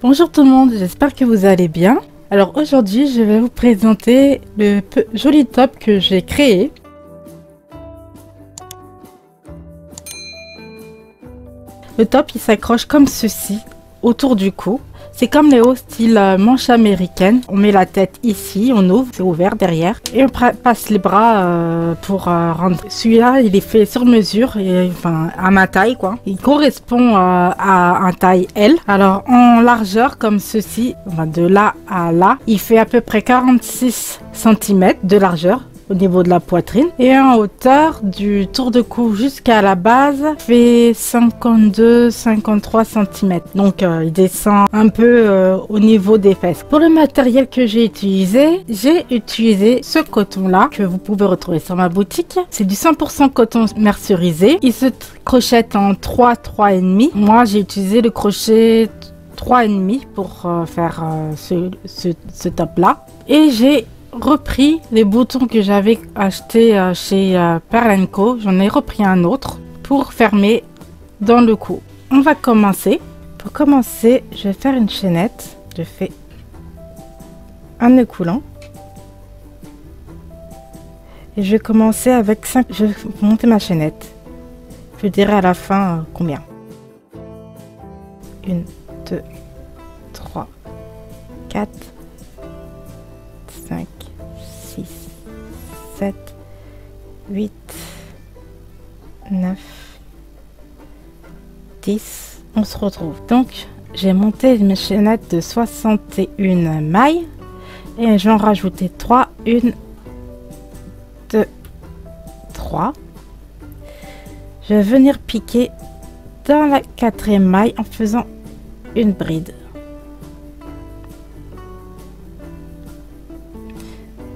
Bonjour tout le monde, j'espère que vous allez bien. Alors aujourd'hui, je vais vous présenter le joli top que j'ai créé. Le top, il s'accroche comme ceci, autour du cou. C'est comme les hauts style manche américaine. On met la tête ici, on ouvre, c'est ouvert derrière. Et on passe les bras pour rendre. Celui-là, il est fait sur mesure, et, enfin à ma taille quoi. Il correspond à un taille L. Alors en largeur comme ceci, enfin, de là à là, il fait à peu près 46 cm de largeur au niveau de la poitrine, et en hauteur du tour de cou jusqu'à la base fait 52-53 cm. Donc il descend un peu au niveau des fesses. Pour le matériel que j'ai utilisé ce coton là que vous pouvez retrouver sur ma boutique. C'est du 100% coton mercerisé. Il se crochette en 3,5. Moi j'ai utilisé le crochet 3,5 pour faire ce top là, et j'ai repris les boutons que j'avais acheté chez Pearl & Co. J'en ai repris un autre pour fermer dans le cou. On va commencer. Pour commencer, je vais faire une chaînette. Je fais un nœud coulant et je vais commencer avec 5. Je vais monter ma chaînette. Je dirai à la fin combien. 1, 2, 3, 4, 5, 6, 7, 8, 9, 10. On se retrouve. Donc, j'ai monté mes chaînettes de 61 mailles et je vais en rajouter 3. 1, 2, 3. Je vais venir piquer dans la 4e maille en faisant une bride.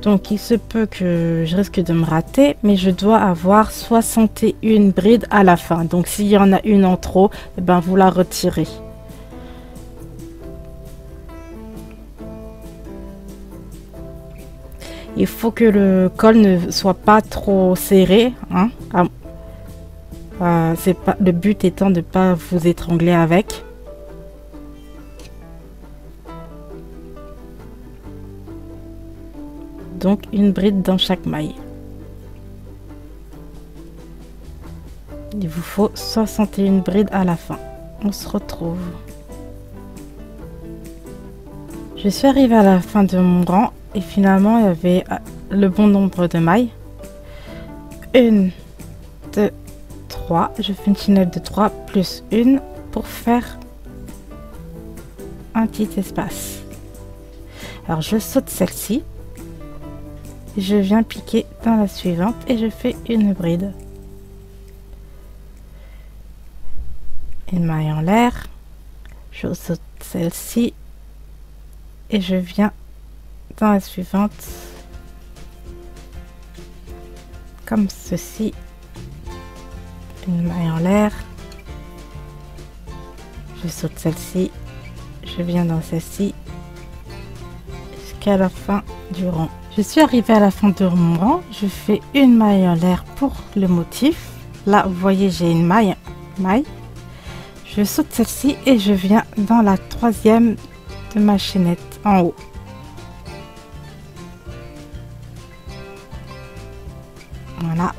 Donc il se peut que je risque de me rater, mais je dois avoir 61 brides à la fin. Donc s'il y en a une en trop, eh ben, vous la retirez. Il faut que le col ne soit pas trop serré, hein. C'est pas, le but étant de ne pas vous étrangler avec. Donc une bride dans chaque maille. Il vous faut 61 brides à la fin. On se retrouve. Je suis arrivée à la fin de mon rang et finalement il y avait le bon nombre de mailles. 1, 2, 3. Je fais une chaînette de 3 plus 1 pour faire un petit espace. Alors je saute celle-ci. Je viens piquer dans la suivante et je fais une bride. Une maille en l'air. Je saute celle-ci et je viens dans la suivante comme ceci. Une maille en l'air. Je saute celle-ci. Je viens dans celle-ci jusqu'à la fin du rang. Je suis arrivée à la fin de mon rang. Je fais une maille en l'air pour le motif. Là, vous voyez, j'ai une maille. Je saute celle-ci et je viens dans la 3e de ma chaînette en haut. Voilà.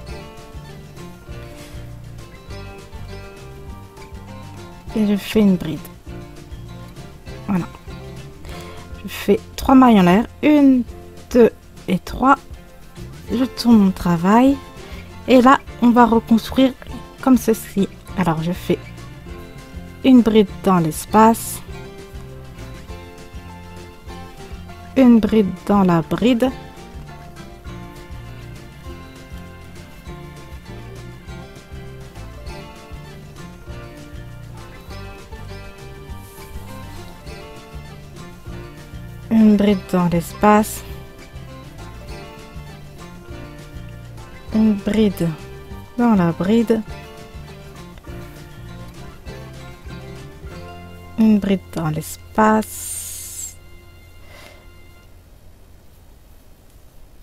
Et je fais une bride. Voilà. Je fais 3 mailles en l'air. 1, 2 et 3. Je tourne mon travail. Et là, on va reconstruire comme ceci. Alors, je fais une bride dans l'espace. Une bride dans la bride. Une bride dans l'espace. Une bride dans la bride. Une bride dans l'espace.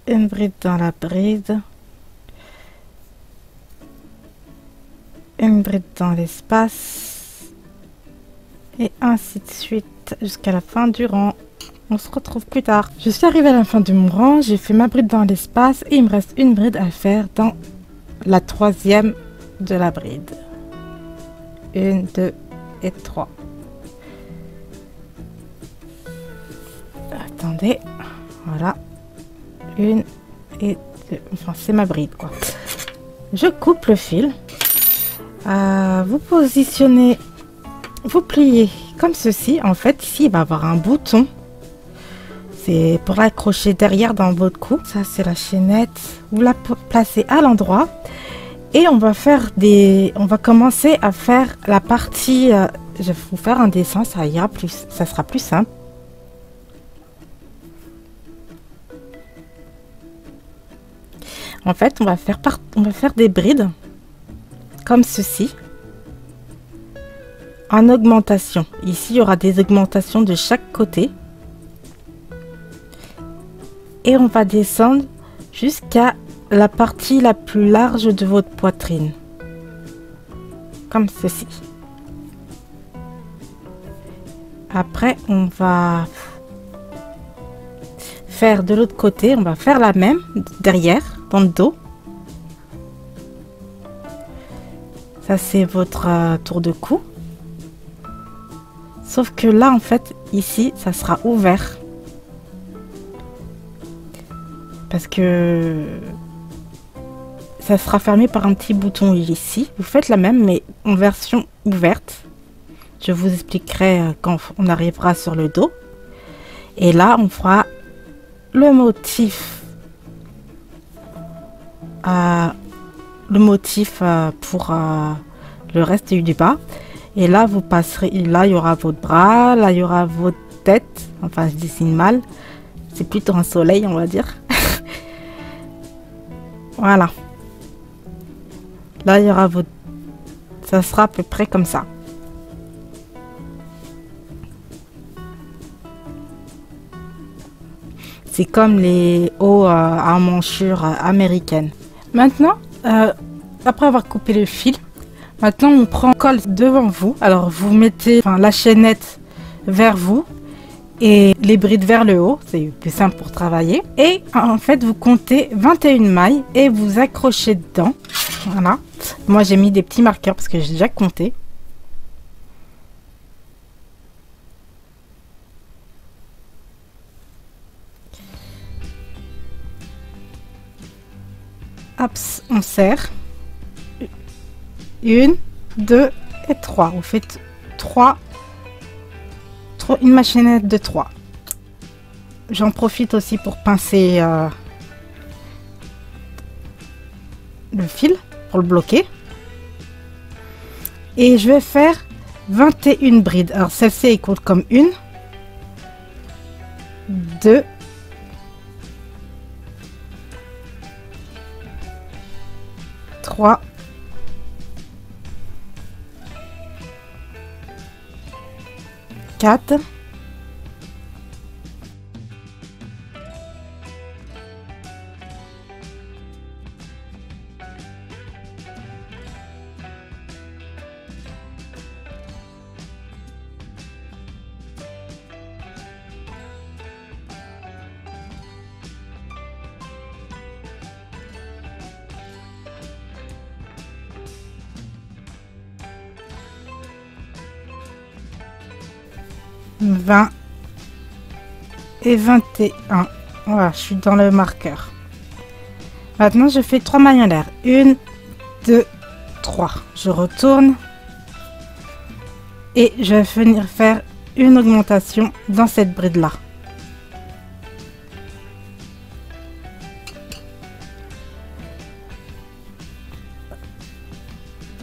une bride dans la bride, une bride dans l'espace, et ainsi de suite jusqu'à la fin du rang. On se retrouve plus tard. Je suis arrivée à la fin de mon rang, j'ai fait ma bride dans l'espace et il me reste une bride à faire dans la troisième de la bride. 1, 2 et 3. Attendez, voilà. 1 et 2. Enfin, c'est ma bride, quoi. Je coupe le fil. Vous positionnez, vous pliez comme ceci. En fait, ici, il va y avoir un bouton. C'est pour l'accrocher derrière dans votre cou. Ça, c'est la chaînette. Vous la placez à l'endroit. Et on va faire on va commencer à faire la partie. Je vais vous faire un dessin, ça ira plus, ça sera plus simple. En fait, on va faire des brides comme ceci, en augmentation. Ici, il y aura des augmentations de chaque côté. Et on va descendre jusqu'à la partie la plus large de votre poitrine. Comme ceci. Après, on va faire de l'autre côté. On va faire la même derrière, dans le dos. Ça, c'est votre tour de cou. Sauf que là, en fait, ici, ça sera ouvert. Parce que ça sera fermé par un petit bouton ici. Vous faites la même, mais en version ouverte. Je vous expliquerai quand on arrivera sur le dos. Et là, on fera le motif. Pour le reste du bas. Et là, vous passerez. Là, il y aura votre bras. Là, il y aura votre tête. Enfin, je dessine mal. C'est plutôt un soleil, on va dire. Voilà. Là, il y aura votre... Ça sera à peu près comme ça. C'est comme les hauts à emmanchure américaines. Maintenant, après avoir coupé le fil, maintenant on prend colle devant vous. Alors vous mettez la chaînette vers vous et les brides vers le haut. C'est plus simple pour travailler. Et en fait, vous comptez 21 mailles et vous accrochez dedans. Voilà. Moi, j'ai mis des petits marqueurs parce que j'ai déjà compté. Hop, on serre. 1, 2 et 3. Vous faites 3. Une machinette de 3. J'en profite aussi pour pincer le fil pour le bloquer. Et je vais faire 21 brides. Alors celle-ci elle compte comme 1, 2, 3, 4, 20 et 21. Voilà, je suis dans le marqueur. Maintenant, je fais 3 mailles en l'air. 1, 2, 3. Je retourne. Et je vais venir faire une augmentation dans cette bride-là.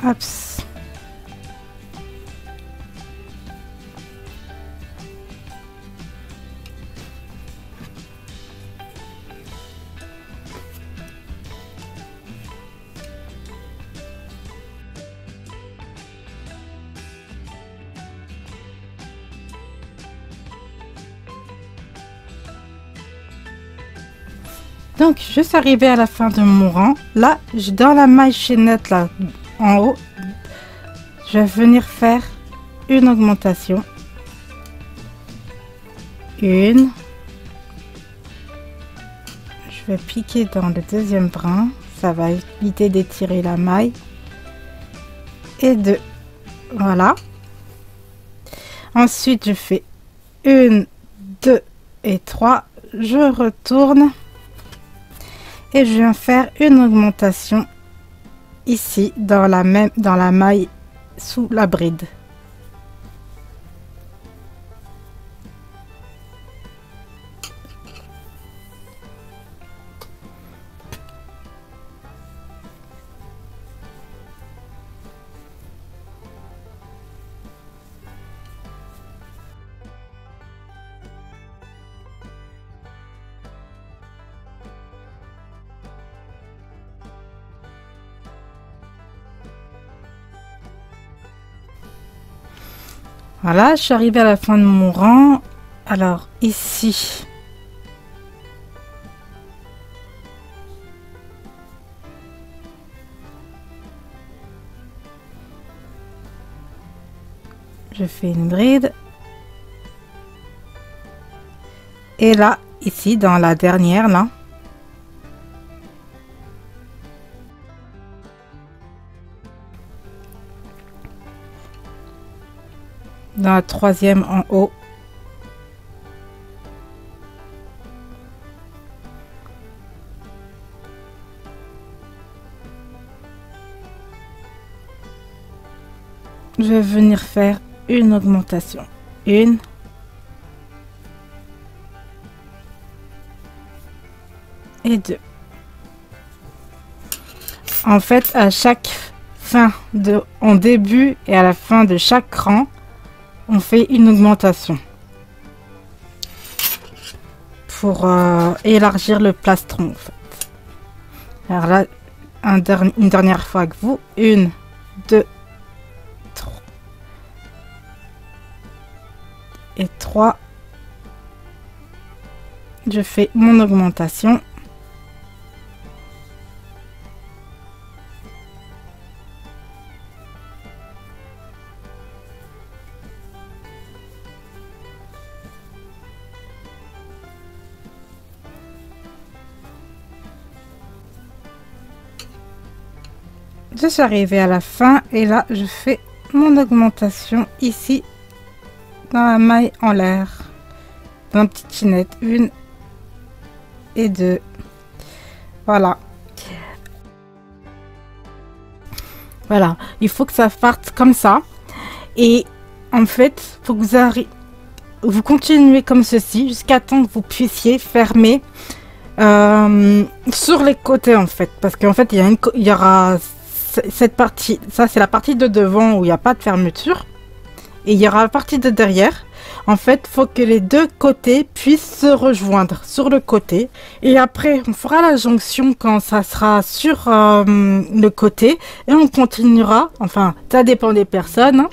Hop. Donc je suis arrivée à la fin de mon rang. Là, dans la maille chaînette là en haut, je vais venir faire une augmentation. Une. Je vais piquer dans le deuxième brin. Ça va éviter d'étirer la maille. Et deux. Voilà. Ensuite, je fais 1, 2 et 3. Je retourne. Et je viens faire une augmentation ici dans la maille sous la bride. Voilà, je suis arrivée à la fin de mon rang. Alors ici, je fais une bride. Et là, ici, dans la dernière, là, dans la troisième en haut, je vais venir faire une augmentation. Une. Et deux. En fait, à chaque fin en début et à la fin de chaque rang, on fait une augmentation pour élargir le plastron en fait. Alors là, une dernière fois avec vous. 1, 2, 3 et 3. Je fais mon augmentation. Je suis arrivée à la fin et là je fais mon augmentation ici dans la maille en l'air, dans la petite chaînette. 1 et 2. Voilà. Voilà, il faut que ça parte comme ça. Et en fait, faut que vous continuez comme ceci jusqu'à temps que vous puissiez fermer sur les côtés en fait, parce qu'en fait il y aura cette partie, ça c'est la partie de devant où il n'y a pas de fermeture, et il y aura la partie de derrière. En fait, faut que les deux côtés puissent se rejoindre sur le côté, et après on fera la jonction quand ça sera sur le côté, et on continuera. Enfin, ça dépend des personnes, hein.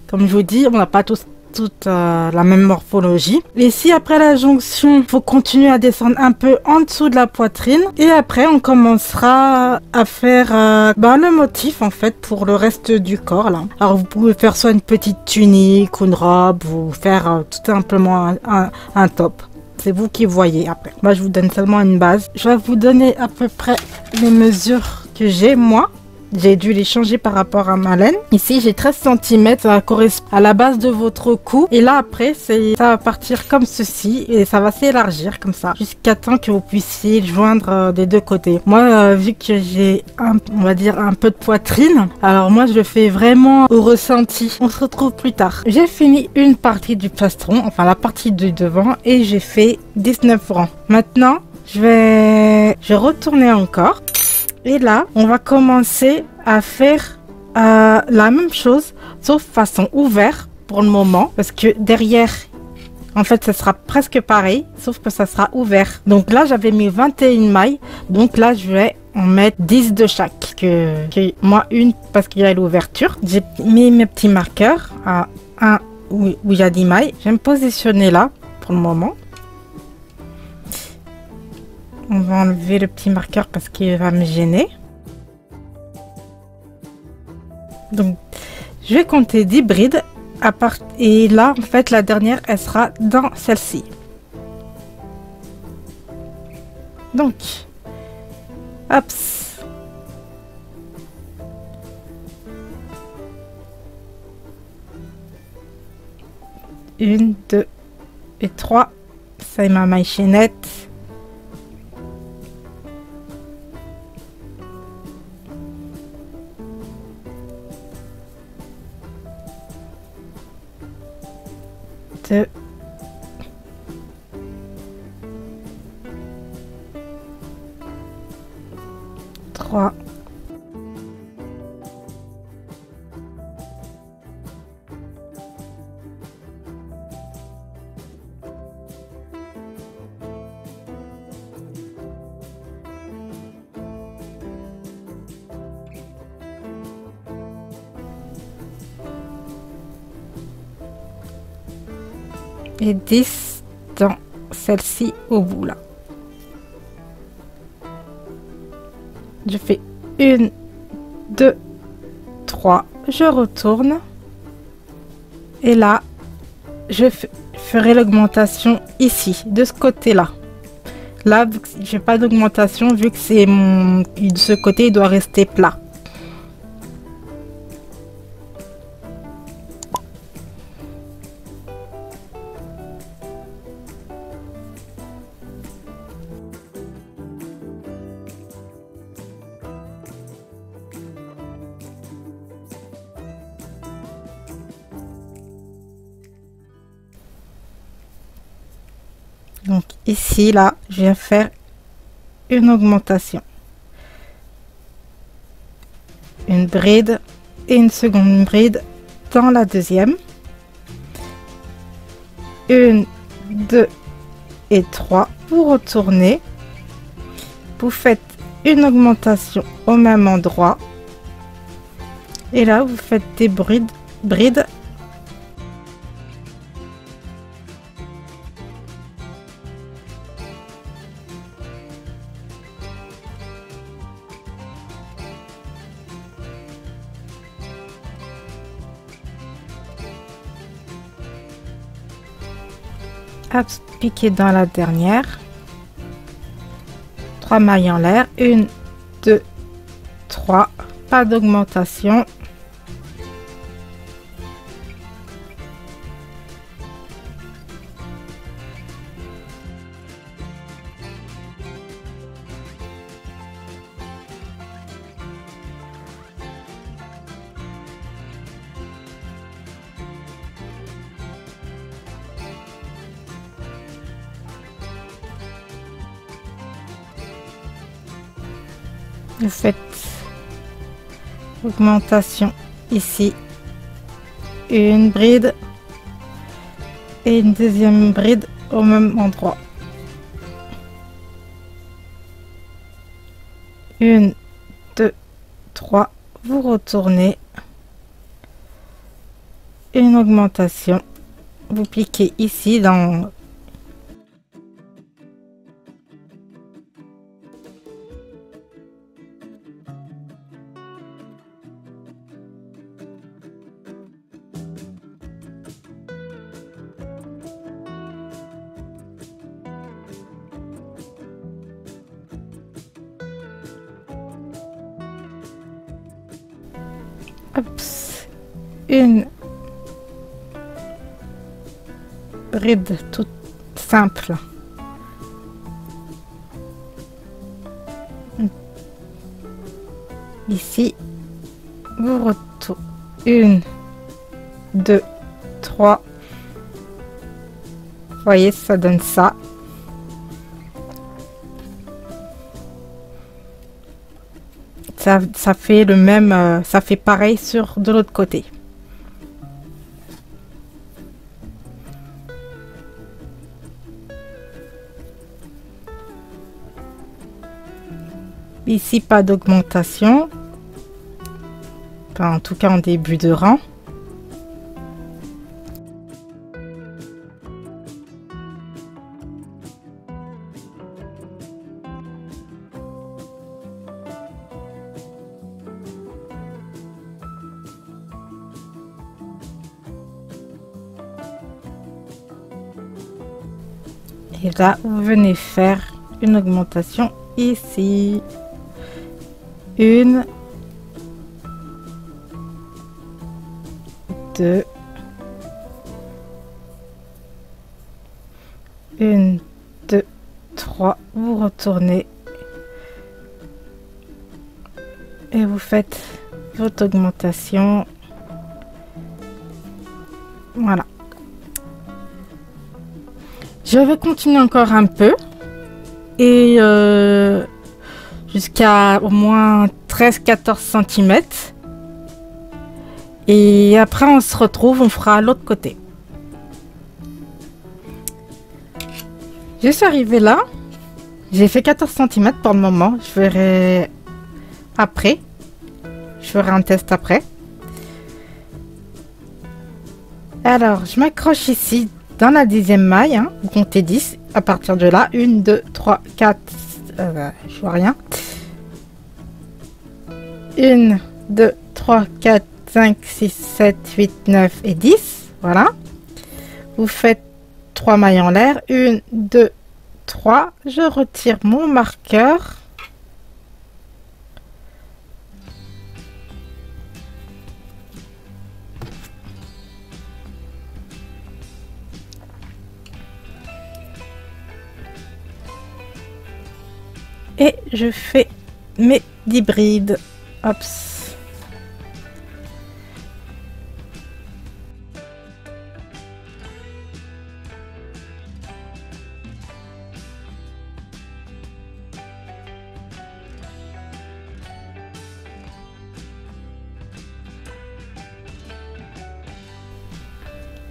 Comme je vous dis, on n'a pas toute la même morphologie. Et si après la jonction, il faut continuer à descendre un peu en dessous de la poitrine, et après on commencera à faire le motif en fait pour le reste du corps là. Alors vous pouvez faire soit une petite tunique ou une robe, ou faire tout simplement un top. C'est vous qui voyez après. Moi je vous donne seulement une base. Je vais vous donner à peu près les mesures que j'ai moi. J'ai dû les changer par rapport à ma laine. Ici, j'ai 13 cm, ça correspond à la base de votre cou. Et là, après, ça va partir comme ceci et ça va s'élargir comme ça jusqu'à temps que vous puissiez joindre des deux côtés. Moi, vu que j'ai, on va dire, un peu de poitrine, alors moi, je le fais vraiment au ressenti. On se retrouve plus tard. J'ai fini une partie du plastron, enfin la partie du devant, et j'ai fait 19 rangs. Maintenant, je vais retourner encore. Et là, on va commencer à faire la même chose, sauf façon ouverte pour le moment. Parce que derrière, en fait, ça sera presque pareil, sauf que ça sera ouvert. Donc là, j'avais mis 21 mailles. Donc là, je vais en mettre 10 de chaque. Moi, une, parce qu'il y a l'ouverture. J'ai mis mes petits marqueurs à 1 où il y a 10 mailles. Je vais me positionner là pour le moment. On va enlever le petit marqueur parce qu'il va me gêner. Donc, je vais compter 10 brides. Et là, en fait, la dernière, elle sera dans celle-ci. Donc, hop. Une, deux et trois. Ça est ma maille chaînette. Deux. Trois. Et 10 dans celle-ci au bout là. Je fais 1, 2, 3, je retourne et là je ferai l'augmentation ici de ce côté là. Là j'ai pas d'augmentation vu que c'est de ce côté il doit rester plat. Donc ici, là, je viens faire une augmentation. Une bride et une seconde bride dans la deuxième. 1, 2 et 3. Vous retournez. Vous faites une augmentation au même endroit. Et là, vous faites des brides. Hop, piquer dans la dernière. 3 mailles en l'air. 1, 2, 3. Pas d'augmentation. Vous faites augmentation ici, une bride et une deuxième bride au même endroit. 1, 2, 3, vous retournez, une augmentation, vous piquez ici dans une bride toute simple. Ici, vous retournez 1, 2, 3. Vous voyez, ça donne ça. Ça fait le même, ça fait pareil sur de l'autre côté. Ici, pas d'augmentation. Enfin, en tout cas, en début de rang. Et là, vous venez faire une augmentation ici. 1, 2, 1, 2, 3. Vous retournez et vous faites votre augmentation. Voilà. Je vais continuer encore un peu et jusqu'à au moins 13-14 cm. Et après on se retrouve, on fera l'autre côté. Je suis arrivée là. J'ai fait 14 cm pour le moment. Je verrai après. Je ferai un test après. Alors, je m'accroche ici dans la 10e maille. Hein. Vous comptez 10. À partir de là, 1, 2, 3, 4. Je vois rien. 1, 2, 3, 4, 5, 6, 7, 8, 9 et 10. Voilà. Vous faites 3 mailles en l'air. 1, 2, 3. Je retire mon marqueur. Et je fais mes 10 brides. Hop.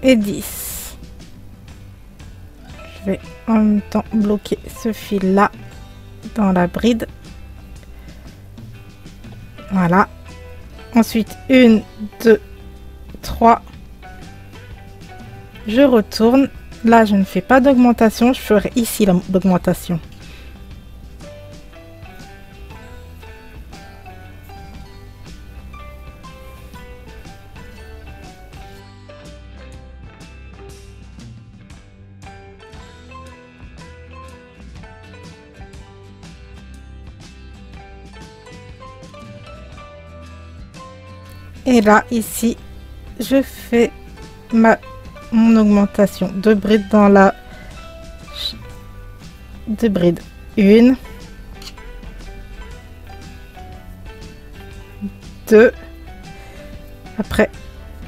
Et 10. Je vais en même temps bloquer ce fil là dans la bride. Voilà. Ensuite 1, 2, 3. Je retourne. Là je ne fais pas d'augmentation, je ferai ici l'augmentation. Et là, ici, je fais mon augmentation de bride dans la... de bride. 1, 2, après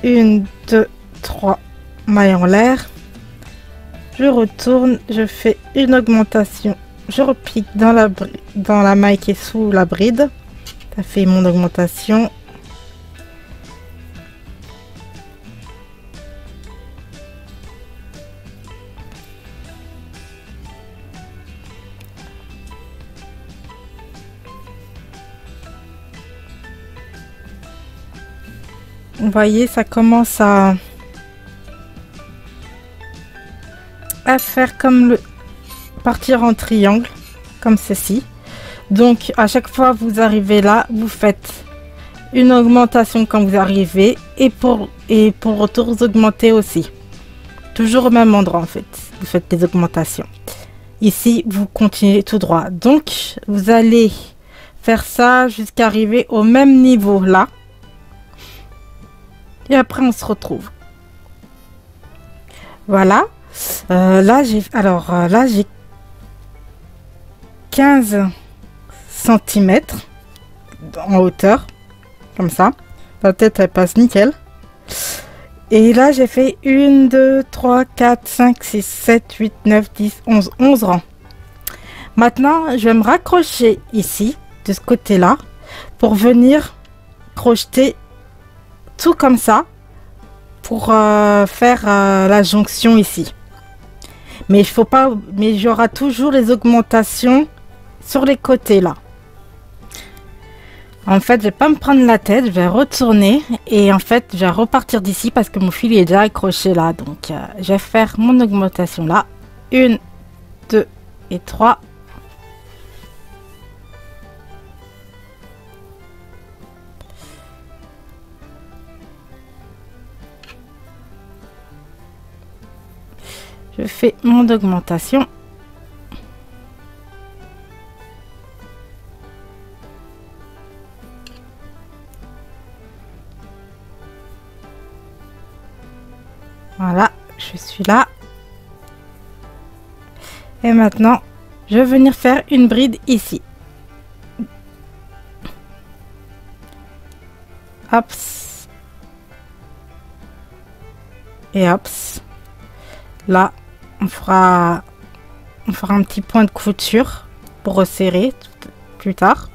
1, 2, 3 mailles en l'air. Je retourne, je fais une augmentation. Je repique dans la maille qui est sous la bride. Ça fait mon augmentation. Vous voyez, ça commence à faire comme partir en triangle, comme ceci. Donc, à chaque fois que vous arrivez là, vous faites une augmentation quand vous arrivez et pour retour, vous augmentez aussi. Toujours au même endroit, en fait. Vous faites des augmentations. Ici, vous continuez tout droit. Donc, vous allez faire ça jusqu'à arriver au même niveau là. Et après, on se retrouve. Voilà. Là, j'ai 15 cm en hauteur. Comme ça. La tête, elle passe nickel. Et là, j'ai fait 1, 2, 3, 4, 5, 6, 7, 8, 9, 10, 11. 11 rangs. Maintenant, je vais me raccrocher ici, de ce côté-là, pour venir crocheter tout comme ça pour faire la jonction ici. Mais il faut pas, mais il y aura toujours les augmentations sur les côtés là. En fait, je vais pas me prendre la tête, je vais retourner et en fait, je vais repartir d'ici parce que mon fil est déjà accroché là. Donc, je vais faire mon augmentation là. 1, 2 et 3. Je fais mon augmentation Voilà, je suis là. Et maintenant, je vais venir faire une bride ici. Hop. Et hop. Là, on fera un petit point de couture pour resserrer plus tard.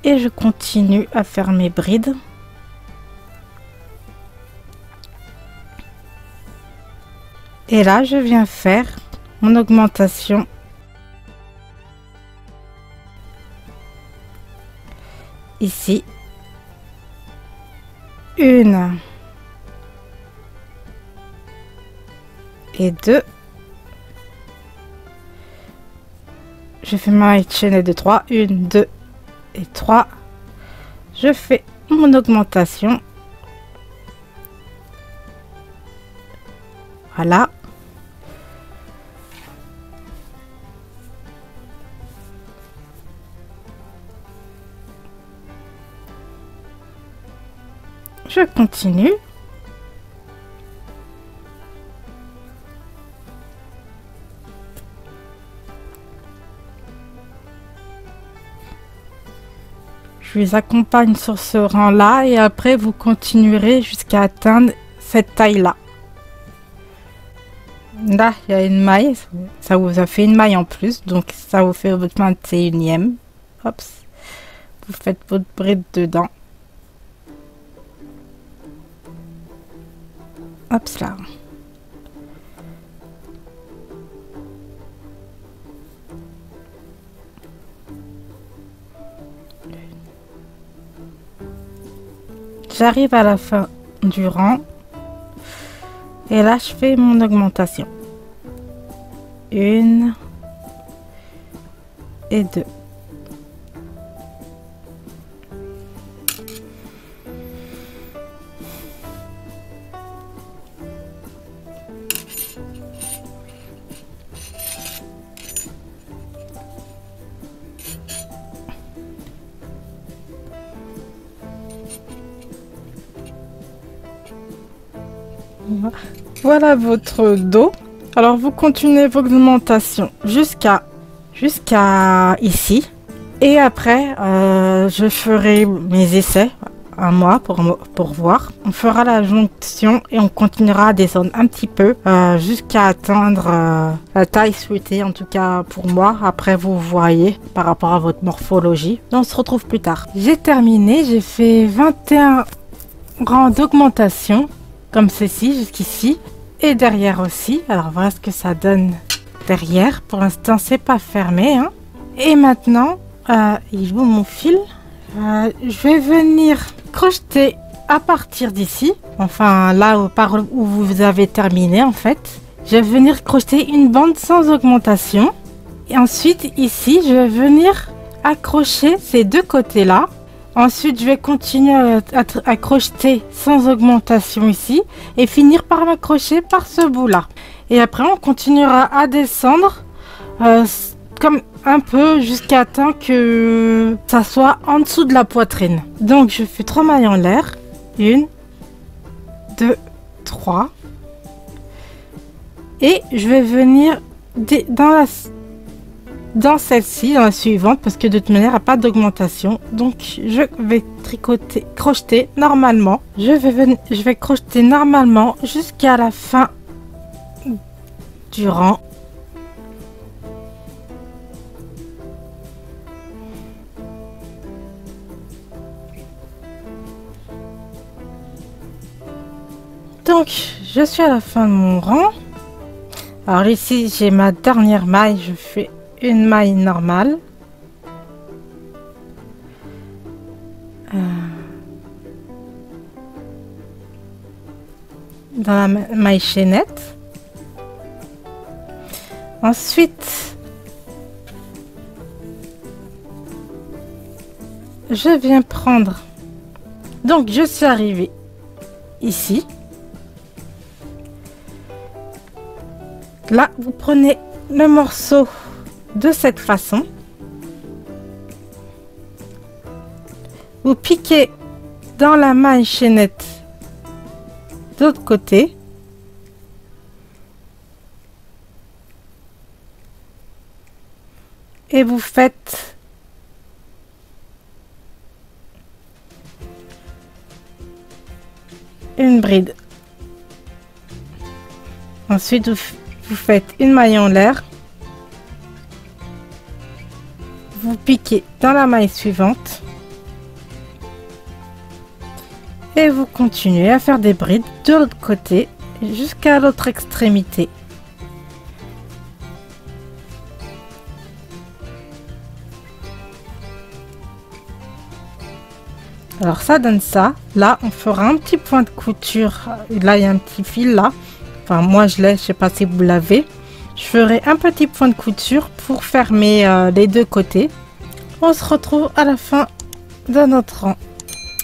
Et je continue à faire mes brides. Et là, je viens faire mon augmentation. Ici. Une. Et deux. Je fais ma chaînette de 3. 1, 2 et 3. Je fais mon augmentation. Voilà. Je continue. Je les accompagne sur ce rang-là et après vous continuerez jusqu'à atteindre cette taille-là. Là, il y a une maille, ça vous a fait une maille en plus, donc ça vous fait votre 21e. Hop, vous faites votre bride dedans. Hop là. J'arrive à la fin du rang. Et là, je fais mon augmentation. 1 et 2. Voilà votre dos. Alors vous continuez vos augmentations jusqu'à ici. Et après, je ferai mes essais à moi pour voir. On fera la jonction et on continuera à descendre un petit peu jusqu'à atteindre la taille souhaitée, en tout cas pour moi. Après, vous voyez par rapport à votre morphologie. On se retrouve plus tard. J'ai terminé, j'ai fait 21 rangs d'augmentation comme ceci jusqu'ici. Et derrière aussi. Alors voilà ce que ça donne derrière. Pour l'instant, c'est pas fermé. Hein. Et maintenant, il est où mon fil? Je vais venir crocheter à partir d'ici. Enfin, là où vous avez terminé en fait. Je vais venir crocheter une bande sans augmentation. Et ensuite, ici, je vais venir accrocher ces deux côtés-là. Ensuite, je vais continuer à crocheter sans augmentation ici et finir par m'accrocher par ce bout-là. Et après, on continuera à descendre comme un peu jusqu'à temps que ça soit en dessous de la poitrine. Donc, je fais 3 mailles en l'air. 1, 2, 3. Et je vais venir dans celle-ci, dans la suivante, parce que de toute manière, il n'y a pas d'augmentation. Donc, je vais crocheter normalement. Je vais crocheter normalement jusqu'à la fin du rang. Donc, je suis à la fin de mon rang. Alors ici, j'ai ma dernière maille. Je fais une maille normale. Dans la maille chaînette. Ensuite, je viens prendre. Donc, je suis arrivée ici. Là, vous prenez le morceau de cette façon. Vous piquez dans la maille chaînette de l'autre côté. Et vous faites une bride. Ensuite, vous faites une maille en l'air. Vous piquez dans la maille suivante. Et vous continuez à faire des brides de l'autre côté jusqu'à l'autre extrémité. Alors ça donne ça. Là, on fera un petit point de couture. Là, il y a un petit fil là. Enfin, moi je l'ai, je sais pas si vous l'avez. Je ferai un petit point de couture pour fermer les deux côtés. On se retrouve à la fin de notre rang.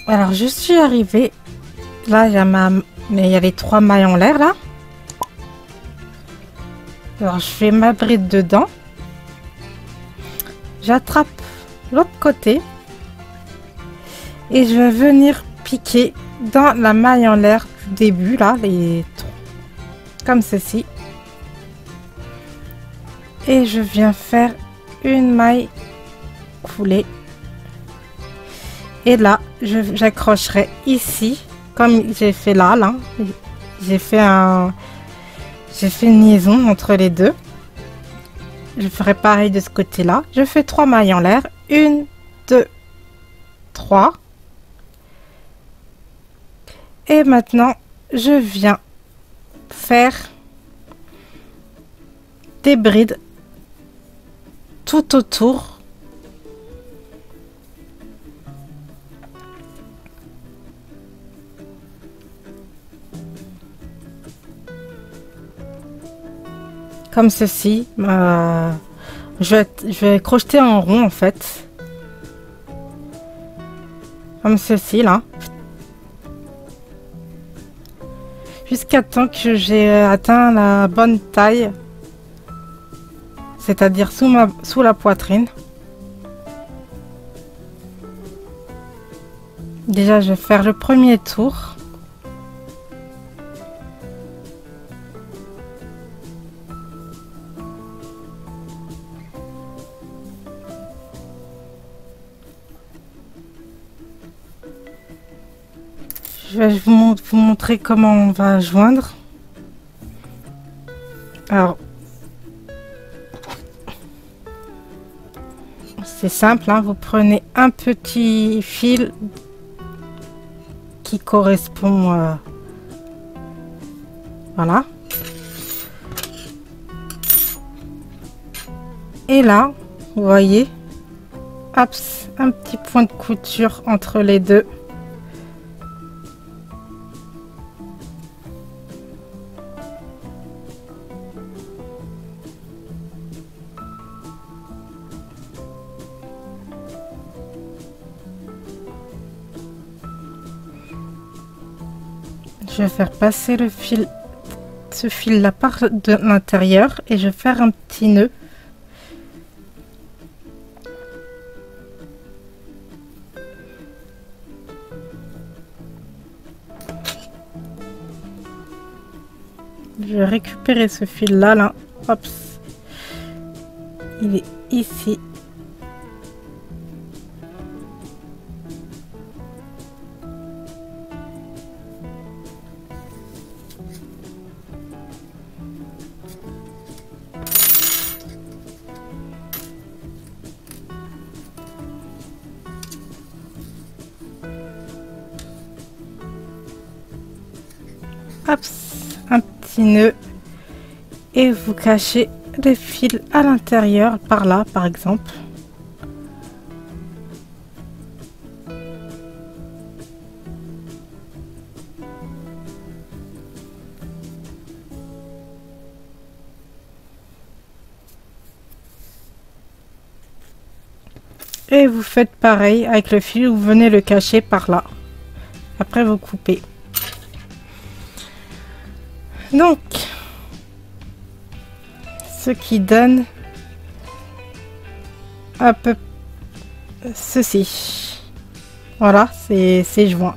Alors, je suis arrivée. Là, il y a les 3 mailles en l'air là. Alors, je fais ma bride dedans. J'attrape l'autre côté. Et je vais venir piquer dans la maille en l'air du début là, comme ceci. Et je viens faire une maille coulée. Et là, j'accrocherai ici, comme j'ai fait là. J'ai fait une liaison entre les deux. Je ferai pareil de ce côté-là. Je fais 3 mailles en l'air. 1, 2, 3. Et maintenant, je viens faire des brides tout autour. Comme ceci. Je vais crocheter en rond en fait. Comme ceci là. Jusqu'à temps que j'ai atteint la bonne taille. C'est-à-dire sous la poitrine. Déjà, je vais faire le premier tour. Je vais vous montrer comment on va joindre. Alors, c'est simple, hein, vous prenez un petit fil qui correspond, voilà. Et là, vous voyez, hop, un petit point de couture entre les deux. Je vais faire passer le fil, ce fil là par de l'intérieur et je vais faire un petit nœud. Je vais récupérer ce fil là, hop, il est ici. Hop, un petit nœud et vous cachez les fils à l'intérieur par là par exemple. Et vous faites pareil avec le fil, vous venez le cacher par là. Après vous coupez. Donc, ce qui donne un peu ceci. Voilà, c'est joint.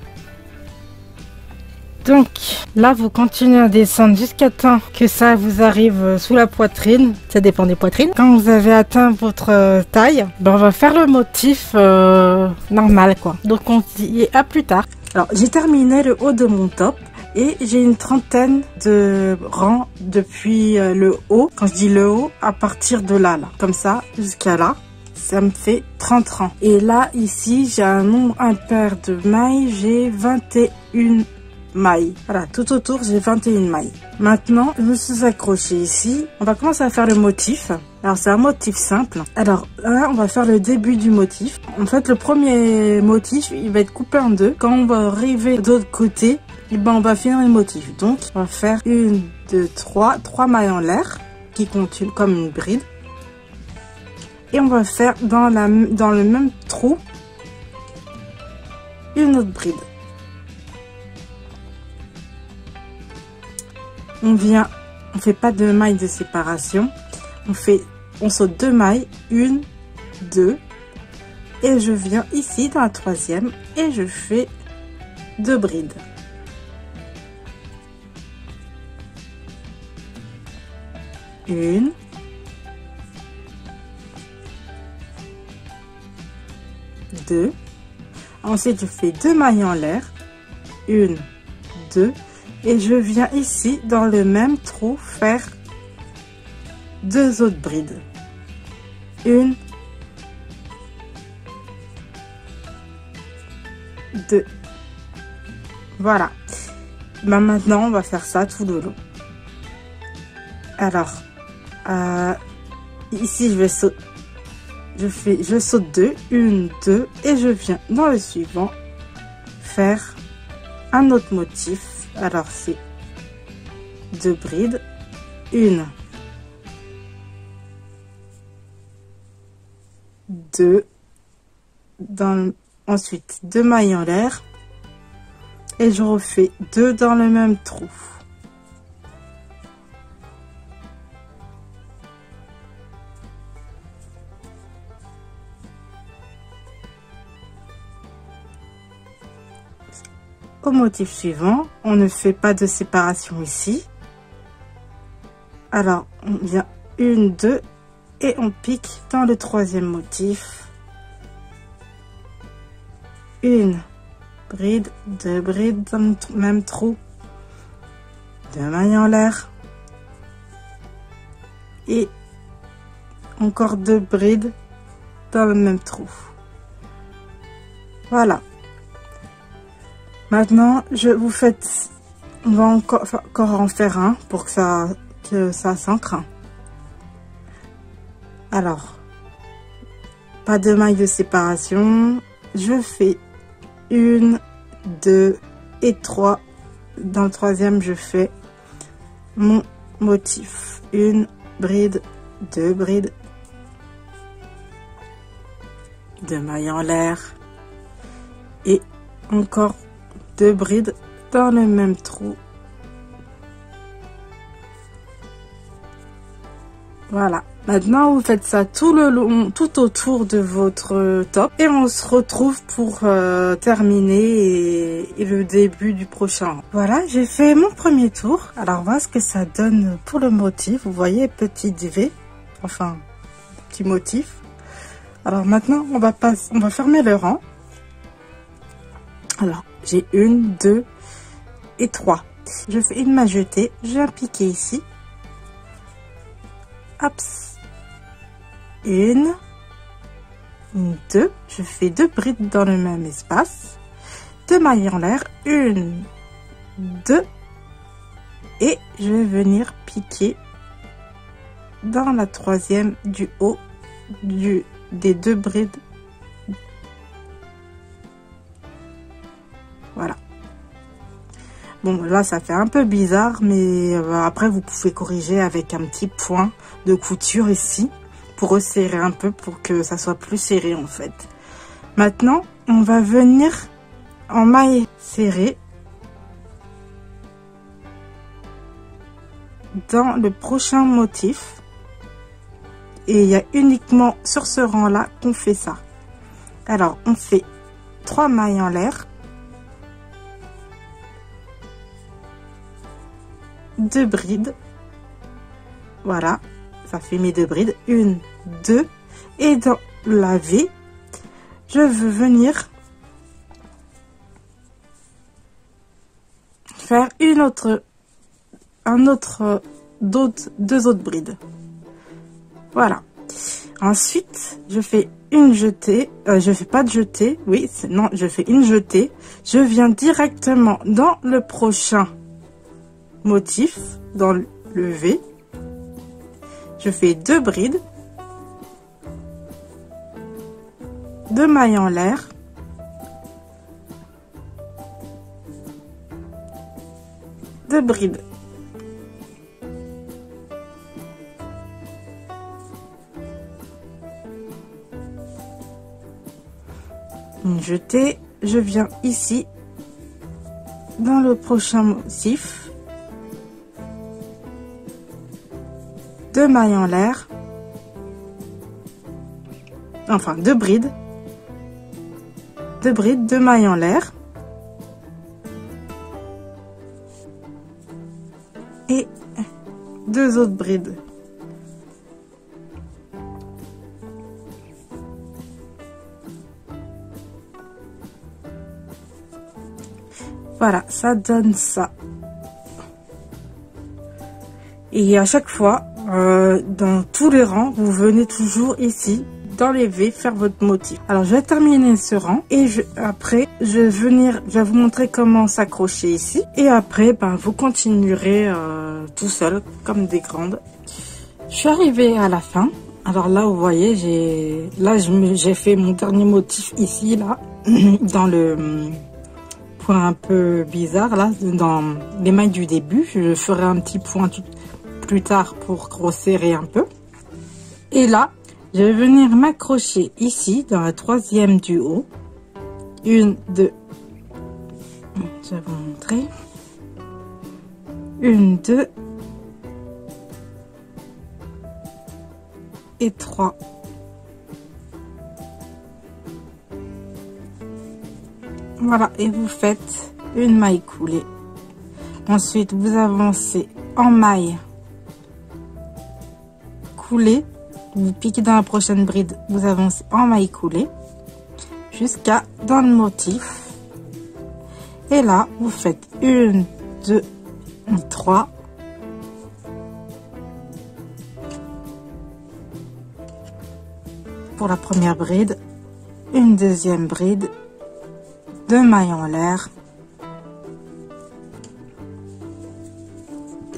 Donc là, vous continuez à descendre jusqu'à temps que ça vous arrive sous la poitrine. Ça dépend des poitrines. Quand vous avez atteint votre taille, ben on va faire le motif normal, quoi. Donc on se dit à plus tard. Alors j'ai terminé le haut de mon top. Et j'ai une trentaine de rangs depuis le haut. Quand je dis le haut, à partir de là, comme ça, jusqu'à là. Ça me fait 30 rangs. Et là, ici, j'ai un nombre impair de mailles. J'ai 21 mailles. Voilà, tout autour, j'ai 21 mailles. Maintenant, je me suis accrochée ici. On va commencer à faire le motif. Alors, c'est un motif simple. Alors, là, on va faire le début du motif. En fait, le premier motif, il va être coupé en deux. Quand on va arriver de l'autre côté, et ben, on va finir le motif. Donc, on va faire 1, 2, 3 mailles en l'air qui continuent comme une bride. Et on va faire dans le même trou une autre bride. On fait pas de mailles de séparation. On saute 2 mailles, 1, 2. Et je viens ici dans la troisième et je fais 2 brides. Une. Deux. Ensuite, je fais 2 mailles en l'air. 1, 2. Et je viens ici, dans le même trou, faire 2 autres brides. 1, 2. Voilà. Ben maintenant, on va faire ça tout le long. Alors, ici, je saute 2, 1, 2, et je viens dans le suivant faire un autre motif. Alors, c'est 2 brides, 1, 2, ensuite 2 mailles en l'air, et je refais 2 dans le même trou. Au motif suivant, on ne fait pas de séparation ici. Alors, on vient 1, 2 et on pique dans le troisième motif. 1 bride, 2 brides dans le même trou. 2 mailles en l'air. Et encore 2 brides dans le même trou. Voilà. Maintenant, on va encore en faire un pour que ça s'ancre. Alors, pas de mailles de séparation. Je fais 1, 2 et 3. Dans le troisième, je fais mon motif. 1 bride, 2 brides, 2 mailles en l'air et encore 2 brides dans le même trou. Voilà. Maintenant, vous faites ça tout le long, tout autour de votre top. Et on se retrouve pour terminer et le début du prochain. Voilà, j'ai fait mon premier tour. Alors, voilà ce que ça donne pour le motif. Vous voyez, petite V. Enfin, petit motif. Alors maintenant, on va fermer le rang. Alors, j'ai 1, 2 et 3. Je fais une main jetée. J'ai un piqué ici. Hop. 1, 2. Je fais 2 brides dans le même espace. 2 mailles en l'air. 1, 2. Et je vais venir piquer dans la troisième du haut des 2 brides. Voilà. Bon, là, ça fait un peu bizarre, mais après, vous pouvez corriger avec un petit point de couture ici pour resserrer un peu pour que ça soit plus serré, en fait. Maintenant, on va venir en maille serrée dans le prochain motif. Et il y a uniquement sur ce rang-là qu'on fait ça. Alors, on fait 3 mailles en l'air, 2 brides, voilà, ça fait mes 2 brides, 1, 2, et dans la V, je veux venir faire deux autres brides, voilà. Ensuite, je fais une jetée, je fais pas de jetée, oui, non, je fais une jetée, je viens directement dans le prochain motif, dans le V, je fais 2 brides, 2 mailles en l'air, deux brides, une jetée, je viens ici dans le prochain motif, 2 mailles en l'air, enfin 2 brides, 2 mailles en l'air et 2 autres brides. Voilà, ça donne ça. Et à chaque fois, dans tous les rangs, vous venez toujours ici, dans les V, faire votre motif. Alors, je vais terminer ce rang et après, je vais vous montrer comment s'accrocher ici. Et après, ben, vous continuerez tout seul, comme des grandes. Je suis arrivée à la fin. Alors là, vous voyez, j'ai fait mon dernier motif ici, là, dans le point un peu bizarre, là, dans les mailles du début. Je ferai un petit point plus tard pour resserrer un peu. Et là, je vais venir m'accrocher ici, dans la 3e du haut. 1, 2, je vais vous montrer. 1, 2 et 3. Voilà, et vous faites une maille coulée. Ensuite, vous avancez en maille coulée. Vous piquez dans la prochaine bride, vous avancez en maille coulée jusqu'à dans le motif. Et là, vous faites 1, 2, 3. Pour la première bride, une deuxième bride, 2 mailles en l'air,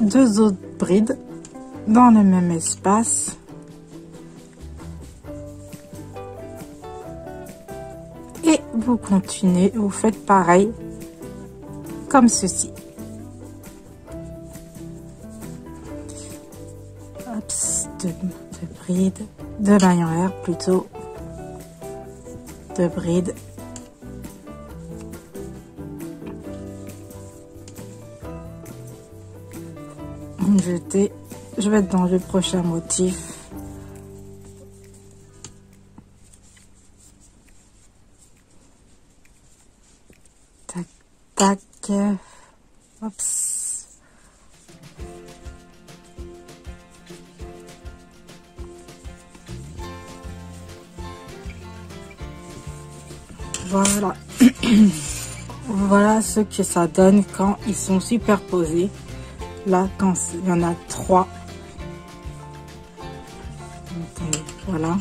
2 autres brides dans le même espace, et vous continuez, vous faites pareil comme ceci. Hop, 2 brides, 2 mailles en l'air plutôt, 2 brides, une jetée. Je vais être dans le prochain motif. Tac, tac. Oups. Voilà. Voilà ce que ça donne quand ils sont superposés. Là, quand il y en a 3. Donc, voilà.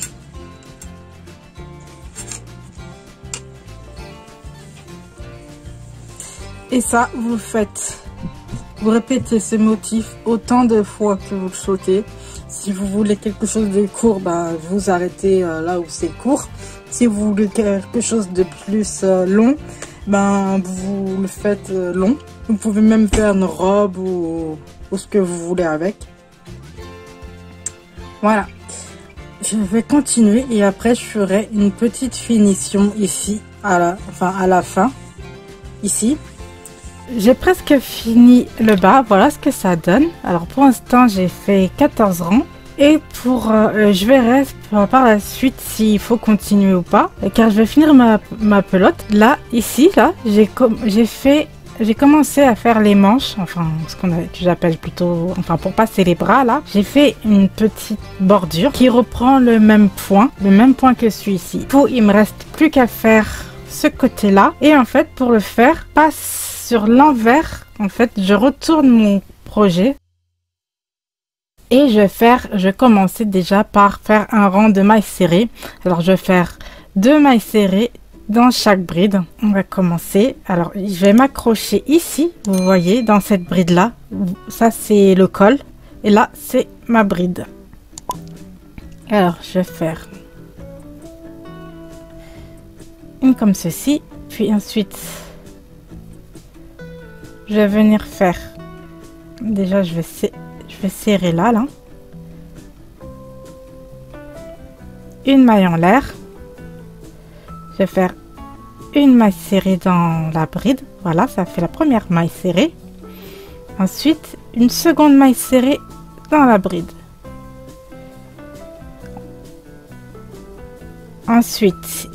Et ça, vous répétez ce motif autant de fois que vous le souhaitez. Si vous voulez quelque chose de court, ben, vous arrêtez là où c'est court. Si vous voulez quelque chose de plus long, ben, vous le faites long. Vous pouvez même faire une robe ou ce que vous voulez avec. Voilà. Je vais continuer et après je ferai une petite finition ici à la fin. Ici. J'ai presque fini le bas. Voilà ce que ça donne. Alors pour l'instant j'ai fait 14 rangs. Et je verrai par la suite s'il faut continuer ou pas, car je vais finir ma pelote. Là, ici, là, j'ai commencé à faire les manches, enfin, que j'appelle plutôt, enfin, pour passer les bras, là. J'ai fait une petite bordure qui reprend le même point que celui-ci. Il me reste plus qu'à faire ce côté-là. Et en fait, pour le faire, passe sur l'envers. En fait, je retourne mon projet. Et je vais commencer déjà par faire un rang de mailles serrées. Alors, je vais faire 2 mailles serrées dans chaque bride. On va commencer. Alors, je vais m'accrocher ici. Vous voyez, dans cette bride-là. Ça, c'est le col. Et là, c'est ma bride. Alors, je vais faire une comme ceci. Puis ensuite, je vais venir faire... Déjà, je vais serrer là. Une maille en l'air. Je vais faire une maille serrée dans la bride. Voilà, ça fait la première maille serrée. Ensuite, une seconde maille serrée dans la bride. Ensuite,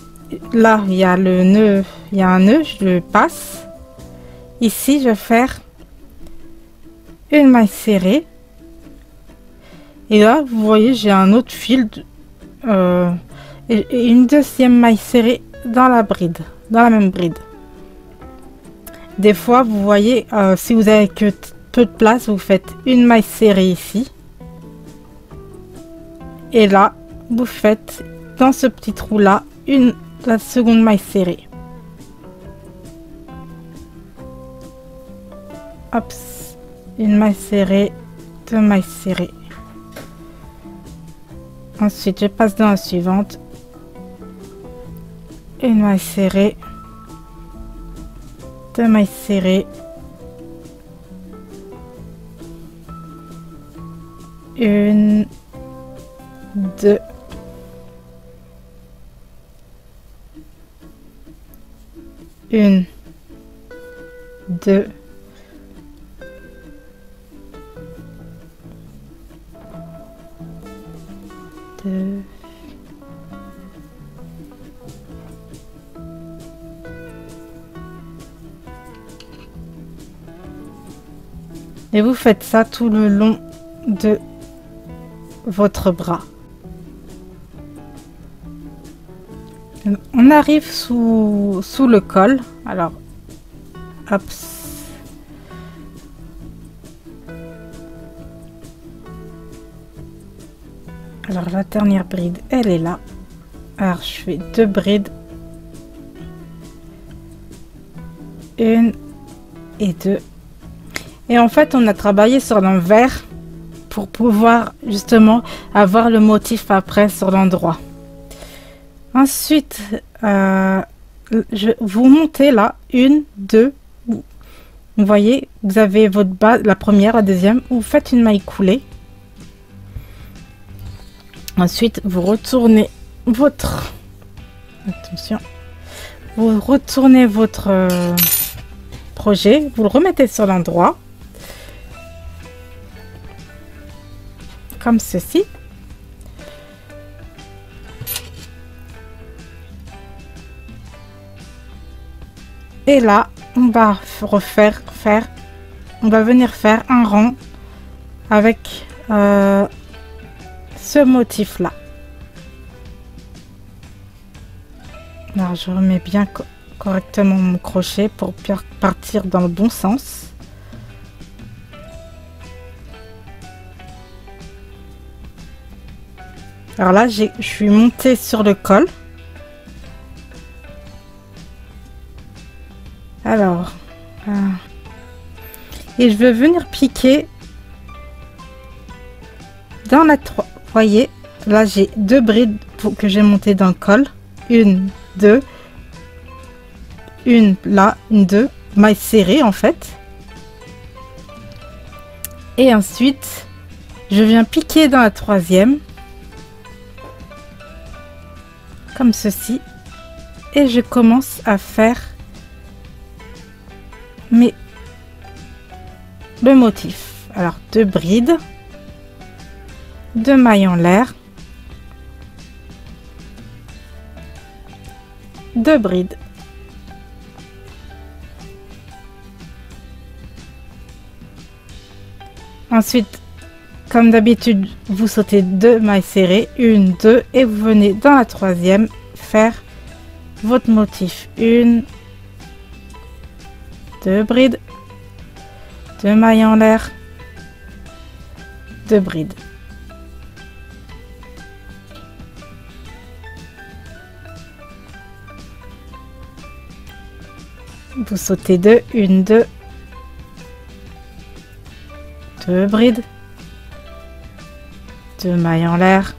là, il y a le nœud, il y a un nœud, je le passe. Ici, je vais faire une maille serrée. Et là, vous voyez, j'ai un autre fil et une deuxième maille serrée dans la bride, dans la même bride. Des fois, vous voyez, si vous avez que peu de place, vous faites une maille serrée ici. Et là, vous faites dans ce petit trou là, la seconde maille serrée. Hop, une maille serrée, 2 mailles serrées. Ensuite, je passe dans la suivante. Une maille serrée. 2 mailles serrées. Une, 2. Une, 2. Et vous faites ça tout le long de votre bras. On arrive sous le col. Alors, hop. Alors la dernière bride, elle est là. Alors je fais 2 brides. 1 et 2. Et en fait, on a travaillé sur l'envers pour pouvoir justement avoir le motif après sur l'endroit. Ensuite, vous montez là, 1, 2. Vous voyez, vous avez votre base, la première, la deuxième. Vous faites une maille coulée. Ensuite, vous retournez votre... Attention. Vous retournez votre projet. Vous le remettez sur l'endroit. Comme ceci. Et là, on va on va venir faire un rang avec ce motif là. Alors je remets bien correctement mon crochet pour partir dans le bon sens. Alors là, je suis montée sur le col. Alors, et je vais venir piquer dans la 3. Vous voyez, là j'ai 2 brides que j'ai montées dans le col. 1, 2. Une là, une 2. Maille serrée en fait. Et ensuite, je viens piquer dans la 3e. Comme ceci. Et je commence à faire le motif. Alors 2 brides. 2 mailles en l'air, 2 brides. Ensuite, comme d'habitude, vous sautez 2 mailles serrées, 1, 2, et vous venez dans la troisième faire votre motif. 1, 2 brides, 2 mailles en l'air, 2 brides. Vous sautez 2, 1, 2, 2 brides, 2 mailles en l'air,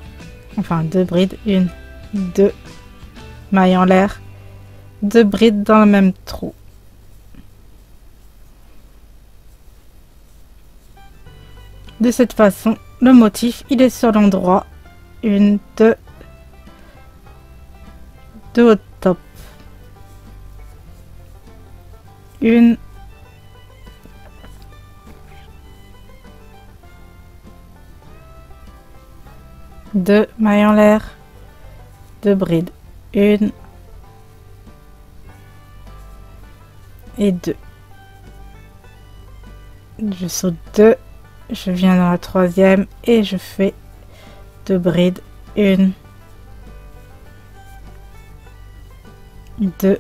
enfin 2 brides, 1, 2 mailles en l'air, 2 brides dans le même trou. De cette façon, le motif il est sur l'endroit 1, 2 de votre top. 1, 2 mailles en l'air, 2 brides, 1 et 2. Je saute 2, je viens dans la troisième et je fais 2 brides, 1, 2,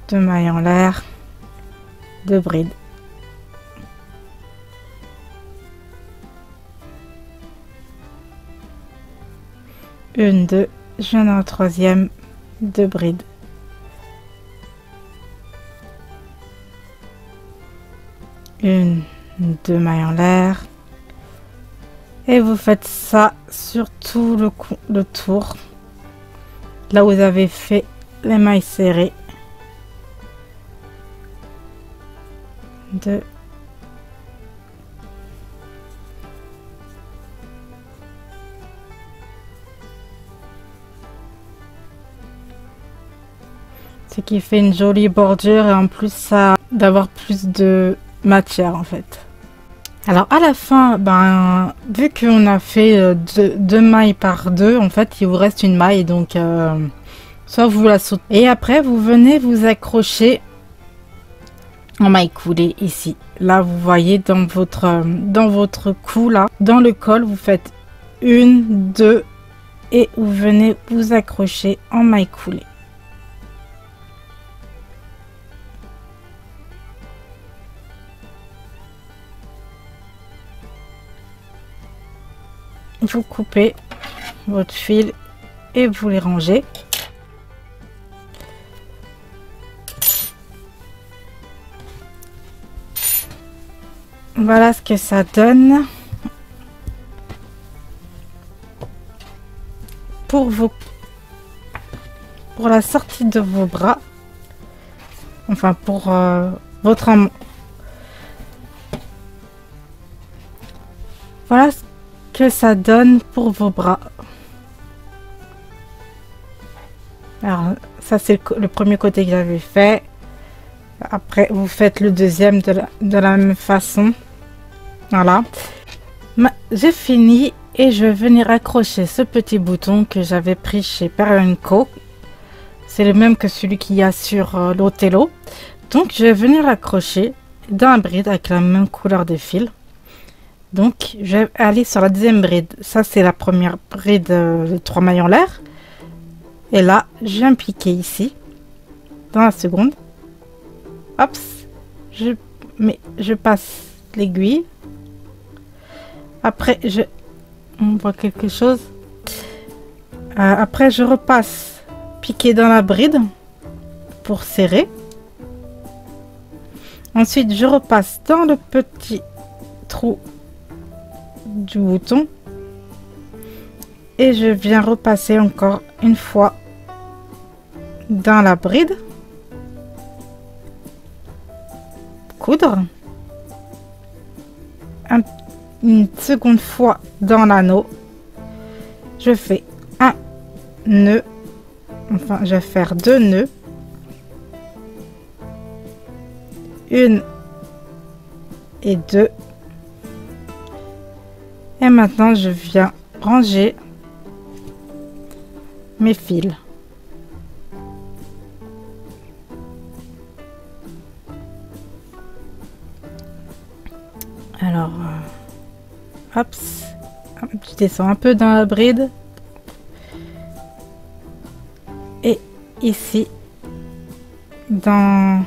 2 mailles en l'air, 2 brides. Une, 2, je viens dans la troisième, 2 brides. Une, 2 mailles en l'air. Et vous faites ça sur tout le tour. Là où vous avez fait les mailles serrées. 2. Ce qui fait une jolie bordure et en plus ça d'avoir plus de matière en fait. Alors à la fin, vu qu'on a fait 2 mailles par 2, en fait il vous reste une maille, donc soit vous la sautez et après vous venez vous accrocher en maille coulée ici. Là vous voyez dans votre cou là, dans le col vous faites 1, 2 et vous venez vous accrocher en maille coulée. Vous coupez votre fil et vous les rangez. Voilà ce que ça donne pour la sortie de vos bras, enfin pour votre amont. Voilà ce que ça donne pour vos bras. Alors ça c'est le premier côté que j'avais fait. Après vous faites le deuxième de la même façon. Voilà, j'ai fini et je vais venir accrocher ce petit bouton que j'avais pris chez Perrine Co. C'est le même que celui qu'il y a sur l'Othello. Donc je vais venir accrocher dans un bride avec la même couleur de fil. Donc je vais aller sur la deuxième bride. Ça c'est la première bride de 3 mailles en l'air. Et là je viens piquer ici dans la seconde. Hop, je passe l'aiguille. Après on voit quelque chose. Après je repasse piquer dans la bride pour serrer. Ensuite je repasse dans le petit trou du bouton et je viens repasser encore une fois dans la bride, coudre une seconde fois dans l'anneau, je fais un nœud, enfin je vais faire 2 nœuds, une et 2, Et maintenant, je viens ranger mes fils. Alors, hop, je descends un peu dans la bride. Et ici, dans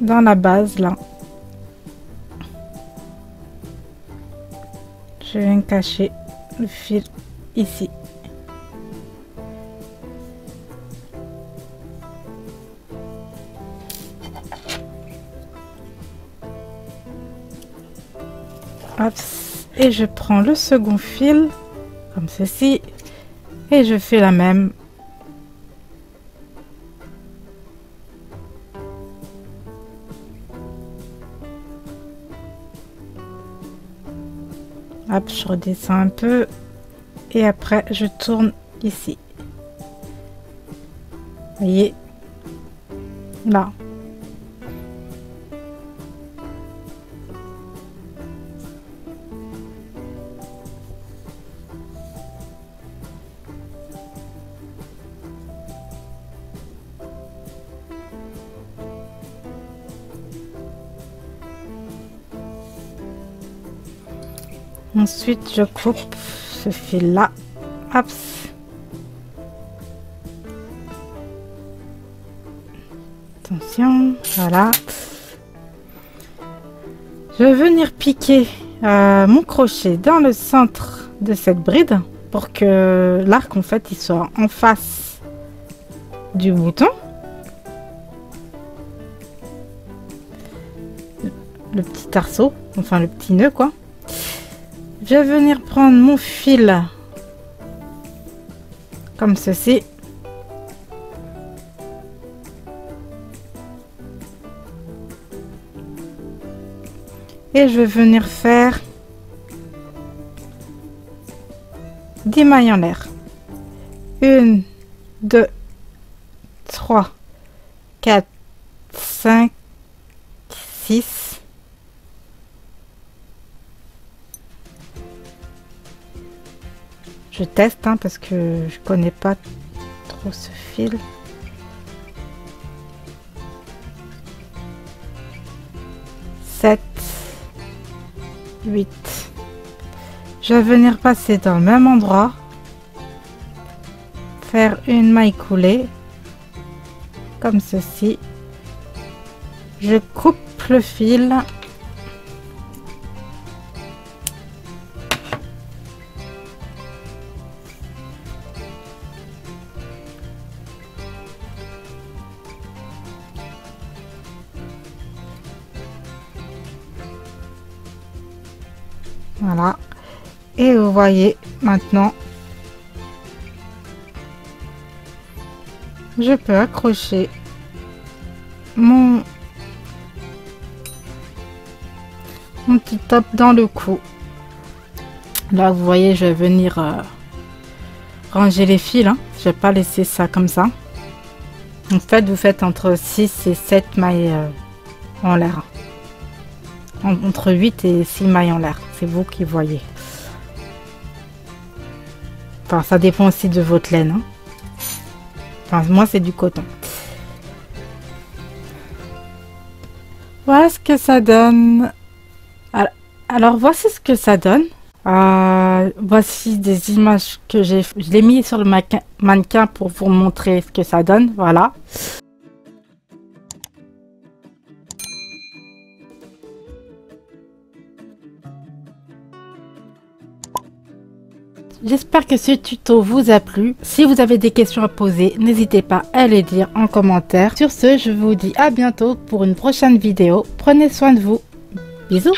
la base, là, je viens cacher le fil ici. Hop, et je prends le second fil comme ceci et je fais la même. Hop, je redescends un peu et après je tourne ici. Vous voyez, là. Ensuite, je coupe ce fil-là. Hop. Attention, voilà. Je vais venir piquer mon crochet dans le centre de cette bride pour que l'arc, en fait, il soit en face du bouton. Le petit arceau, enfin le petit nœud, quoi. Je vais venir prendre mon fil comme ceci. Et je vais venir faire 10 mailles en l'air. 1, 2, 3, 4, 5, 6. Je teste hein, parce que je connais pas trop ce fil. Sept, 8. Je vais venir passer dans le même endroit, faire une maille coulée comme ceci. Je coupe le fil. Voilà, et vous voyez maintenant, je peux accrocher mon petit top dans le cou. Là, vous voyez, je vais venir ranger les fils. Hein. Je vais pas laisser ça comme ça. En fait, vous faites entre 6 et 7 mailles en l'air. Entre 8 et 6 mailles en l'air. C'est vous qui voyez. Enfin, ça dépend aussi de votre laine. Hein. Enfin, moi, c'est du coton. Voilà ce que ça donne. Alors, voici ce que ça donne. Voici des images que je l'ai mis sur le mannequin pour vous montrer ce que ça donne. Voilà. J'espère que ce tuto vous a plu. Si vous avez des questions à poser, n'hésitez pas à les dire en commentaire. Sur ce, je vous dis à bientôt pour une prochaine vidéo. Prenez soin de vous. Bisous.